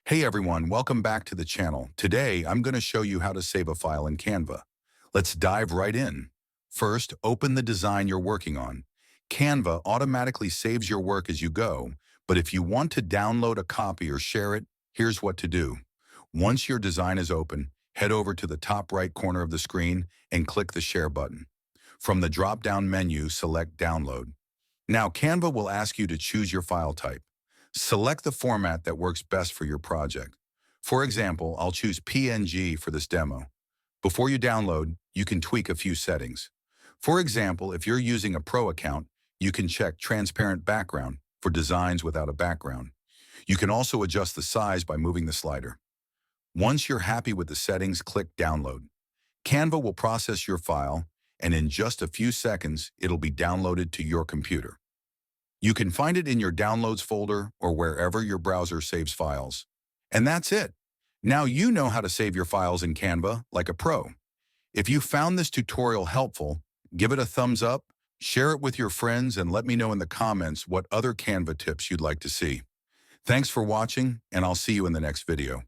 Hey everyone, welcome back to the channel. Today, I'm going to show you how to save a file in Canva. Let's dive right in. First, open the design you're working on. Canva automatically saves your work as you go, but if you want to download a copy or share it, here's what to do. Once your design is open, head over to the top right corner of the screen and click the Share button. From the drop-down menu, select Download. Now, Canva will ask you to choose your file type. Select the format that works best for your project. For example, I'll choose PNG for this demo. Before you download, you can tweak a few settings. For example, if you're using a pro account, you can check Transparent Background for designs without a background. You can also adjust the size by moving the slider. Once you're happy with the settings, click Download. Canva will process your file, and in just a few seconds, it'll be downloaded to your computer. You can find it in your Downloads folder or wherever your browser saves files. And that's it. Now you know how to save your files in Canva like a pro. If you found this tutorial helpful, give it a thumbs up, share it with your friends, and let me know in the comments what other Canva tips you'd like to see. Thanks for watching, and I'll see you in the next video.